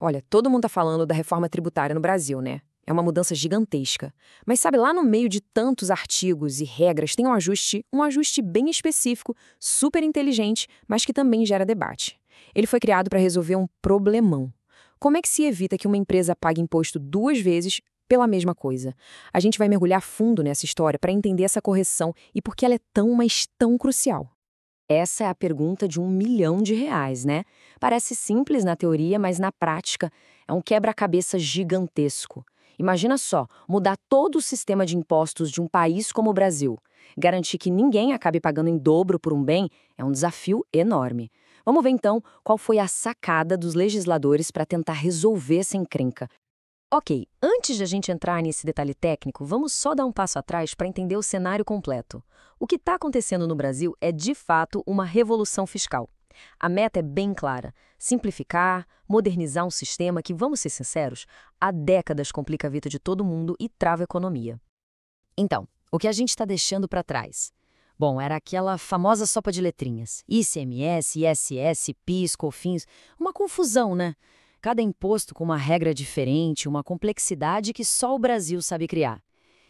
Olha, todo mundo tá falando da reforma tributária no Brasil, né? É uma mudança gigantesca. Mas sabe, lá no meio de tantos artigos e regras tem um ajuste bem específico, super inteligente, mas que também gera debate. Ele foi criado para resolver um problemão. Como é que se evita que uma empresa pague imposto duas vezes pela mesma coisa? A gente vai mergulhar fundo nessa história para entender essa correção e por que ela é tão, mas tão crucial. Essa é a pergunta de R$ 1 milhão, né? Parece simples na teoria, mas na prática é um quebra-cabeça gigantesco. Imagina só, mudar todo o sistema de impostos de um país como o Brasil. Garantir que ninguém acabe pagando em dobro por um bem é um desafio enorme. Vamos ver então qual foi a sacada dos legisladores para tentar resolver essa encrenca. Ok, antes de a gente entrar nesse detalhe técnico, vamos só dar um passo atrás para entender o cenário completo. O que está acontecendo no Brasil é, de fato, uma revolução fiscal. A meta é bem clara: simplificar, modernizar um sistema que, vamos ser sinceros, há décadas complica a vida de todo mundo e trava a economia. Então, o que a gente está deixando para trás? Bom, era aquela famosa sopa de letrinhas. ICMS, ISS, PIS, COFINS, uma confusão, né? Cada imposto com uma regra diferente, uma complexidade que só o Brasil sabe criar.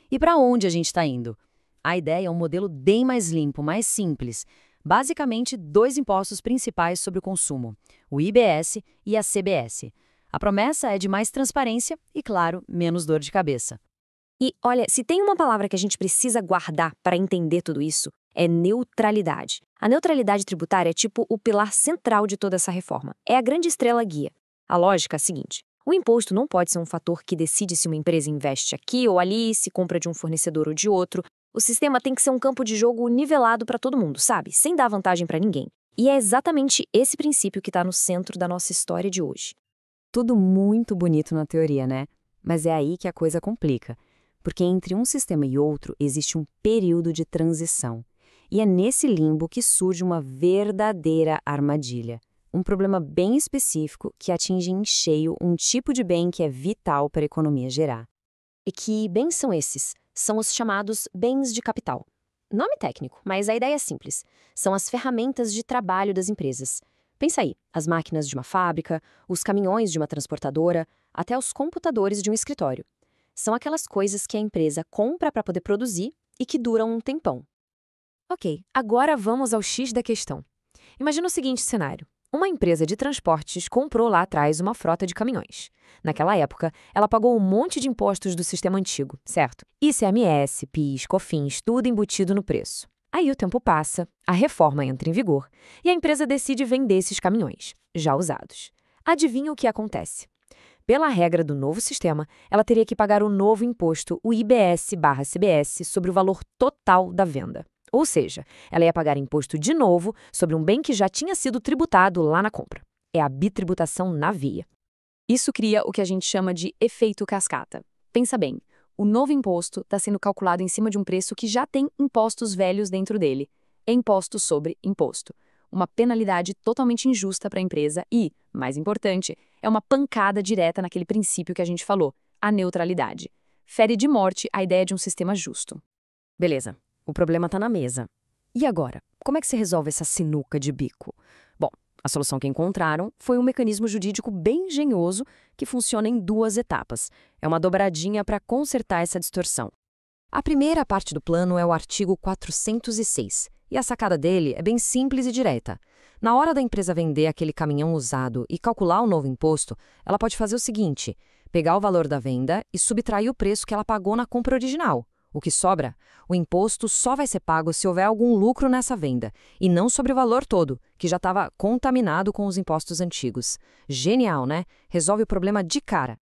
E para onde a gente está indo? A ideia é um modelo bem mais limpo, mais simples. Basicamente, dois impostos principais sobre o consumo, o IBS e a CBS. A promessa é de mais transparência e, claro, menos dor de cabeça. E, olha, se tem uma palavra que a gente precisa guardar para entender tudo isso, é neutralidade. A neutralidade tributária é tipo o pilar central de toda essa reforma. É a grande estrela guia. A lógica é a seguinte: o imposto não pode ser um fator que decide se uma empresa investe aqui ou ali, se compra de um fornecedor ou de outro. O sistema tem que ser um campo de jogo nivelado para todo mundo, sabe? Sem dar vantagem para ninguém. E é exatamente esse princípio que está no centro da nossa história de hoje. Tudo muito bonito na teoria, né? Mas é aí que a coisa complica. Porque entre um sistema e outro existe um período de transição. E é nesse limbo que surge uma verdadeira armadilha. Um problema bem específico que atinge em cheio um tipo de bem que é vital para a economia gerar. E que bens são esses? São os chamados bens de capital. Nome técnico, mas a ideia é simples. São as ferramentas de trabalho das empresas. Pensa aí, as máquinas de uma fábrica, os caminhões de uma transportadora, até os computadores de um escritório. São aquelas coisas que a empresa compra para poder produzir e que duram um tempão. Ok, agora vamos ao X da questão. Imagina o seguinte cenário. Uma empresa de transportes comprou lá atrás uma frota de caminhões. Naquela época, ela pagou um monte de impostos do sistema antigo, certo? ICMS, PIS, COFINS, tudo embutido no preço. Aí o tempo passa, a reforma entra em vigor e a empresa decide vender esses caminhões, já usados. Adivinha o que acontece? Pela regra do novo sistema, ela teria que pagar o novo imposto, o IBS/CBS, sobre o valor total da venda. Ou seja, ela ia pagar imposto de novo sobre um bem que já tinha sido tributado lá na compra. É a bitributação na veia. Isso cria o que a gente chama de efeito cascata. Pensa bem, o novo imposto está sendo calculado em cima de um preço que já tem impostos velhos dentro dele. É imposto sobre imposto. Uma penalidade totalmente injusta para a empresa e, mais importante, é uma pancada direta naquele princípio que a gente falou, a neutralidade. Fere de morte a ideia de um sistema justo. Beleza, o problema está na mesa. E agora? Como é que se resolve essa sinuca de bico? Bom, a solução que encontraram foi um mecanismo jurídico bem engenhoso que funciona em duas etapas. É uma dobradinha para consertar essa distorção. A primeira parte do plano é o artigo 406, e a sacada dele é bem simples e direta. Na hora da empresa vender aquele caminhão usado e calcular o novo imposto, ela pode fazer o seguinte: pegar o valor da venda e subtrair o preço que ela pagou na compra original. O que sobra? O imposto só vai ser pago se houver algum lucro nessa venda, e não sobre o valor todo, que já estava contaminado com os impostos antigos. Genial, né? Resolve o problema de cara.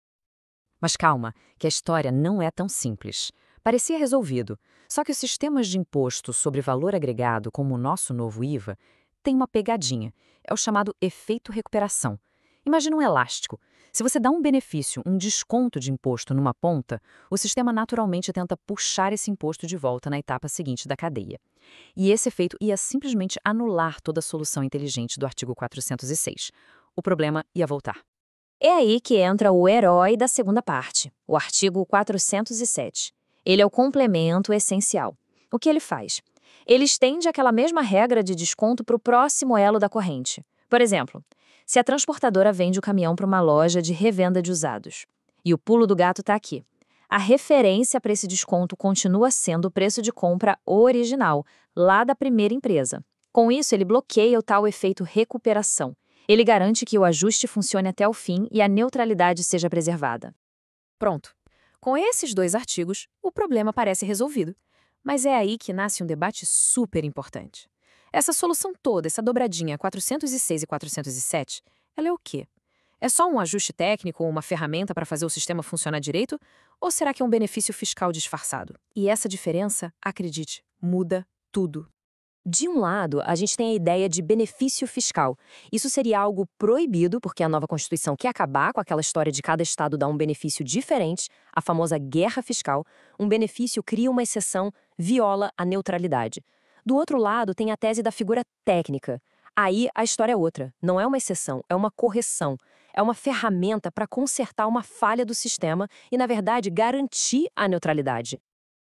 Mas calma, que a história não é tão simples. Parecia resolvido, só que os sistemas de imposto sobre valor agregado, como o nosso novo IVA, tem uma pegadinha. É o chamado efeito recuperação. Imagina um elástico. Se você dá um benefício, um desconto de imposto numa ponta, o sistema naturalmente tenta puxar esse imposto de volta na etapa seguinte da cadeia. E esse efeito ia simplesmente anular toda a solução inteligente do artigo 406. O problema ia voltar. É aí que entra o herói da segunda parte, o artigo 407. Ele é o complemento essencial. O que ele faz? Ele estende aquela mesma regra de desconto para o próximo elo da corrente. Por exemplo, se a transportadora vende o caminhão para uma loja de revenda de usados. E o pulo do gato está aqui. A referência para esse desconto continua sendo o preço de compra original, lá da primeira empresa. Com isso, ele bloqueia o tal efeito recuperação. Ele garante que o ajuste funcione até o fim e a neutralidade seja preservada. Pronto. Com esses 2 artigos, o problema parece resolvido. Mas é aí que nasce um debate super importante. Essa solução toda, essa dobradinha 406 e 407, ela é o quê? É só um ajuste técnico ou uma ferramenta para fazer o sistema funcionar direito? Ou será que é um benefício fiscal disfarçado? E essa diferença, acredite, muda tudo. De um lado, a gente tem a ideia de benefício fiscal. Isso seria algo proibido, porque a nova Constituição quer acabar com aquela história de cada estado dar um benefício diferente, a famosa guerra fiscal. Um benefício cria uma exceção, viola a neutralidade. Do outro lado, tem a tese da figura técnica. Aí a história é outra. Não é uma exceção, é uma correção. É uma ferramenta para consertar uma falha do sistema e, na verdade, garantir a neutralidade.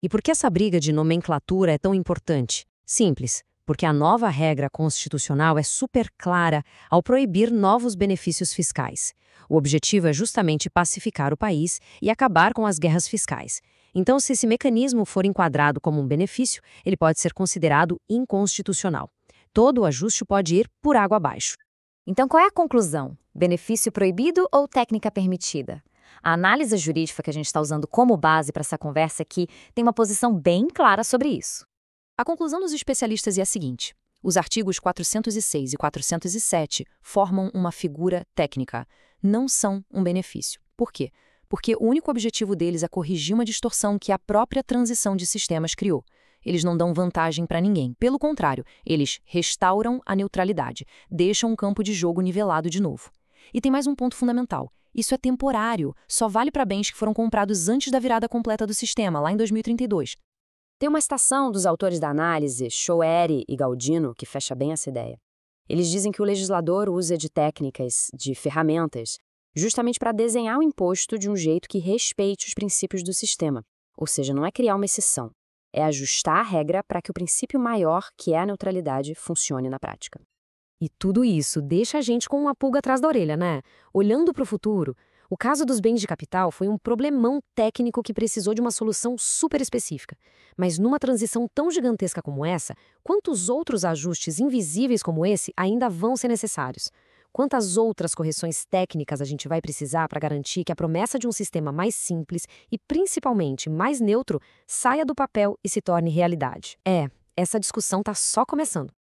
E por que essa briga de nomenclatura é tão importante? Simples, porque a nova regra constitucional é super clara ao proibir novos benefícios fiscais. O objetivo é justamente pacificar o país e acabar com as guerras fiscais. Então, se esse mecanismo for enquadrado como um benefício, ele pode ser considerado inconstitucional. Todo o ajuste pode ir por água abaixo. Então, qual é a conclusão? Benefício proibido ou técnica permitida? A análise jurídica que a gente está usando como base para essa conversa aqui tem uma posição bem clara sobre isso. A conclusão dos especialistas é a seguinte: os artigos 406 e 407 formam uma figura técnica, não são um benefício. Por quê? Porque o único objetivo deles é corrigir uma distorção que a própria transição de sistemas criou. Eles não dão vantagem para ninguém. Pelo contrário, eles restauram a neutralidade, deixam um campo de jogo nivelado de novo. E tem mais um ponto fundamental. Isso é temporário, só vale para bens que foram comprados antes da virada completa do sistema, lá em 2032. Tem uma citação dos autores da análise, Schoeri e Galdino, que fecha bem essa ideia. Eles dizem que o legislador usa de técnicas, de ferramentas, justamente para desenhar o imposto de um jeito que respeite os princípios do sistema. Ou seja, não é criar uma exceção, é ajustar a regra para que o princípio maior, que é a neutralidade, funcione na prática. E tudo isso deixa a gente com uma pulga atrás da orelha, né? Olhando para o futuro, o caso dos bens de capital foi um problemão técnico que precisou de uma solução super específica. Mas numa transição tão gigantesca como essa, quantos outros ajustes invisíveis como esse ainda vão ser necessários? Quantas outras correções técnicas a gente vai precisar para garantir que a promessa de um sistema mais simples e, principalmente, mais neutro saia do papel e se torne realidade? Essa discussão está só começando.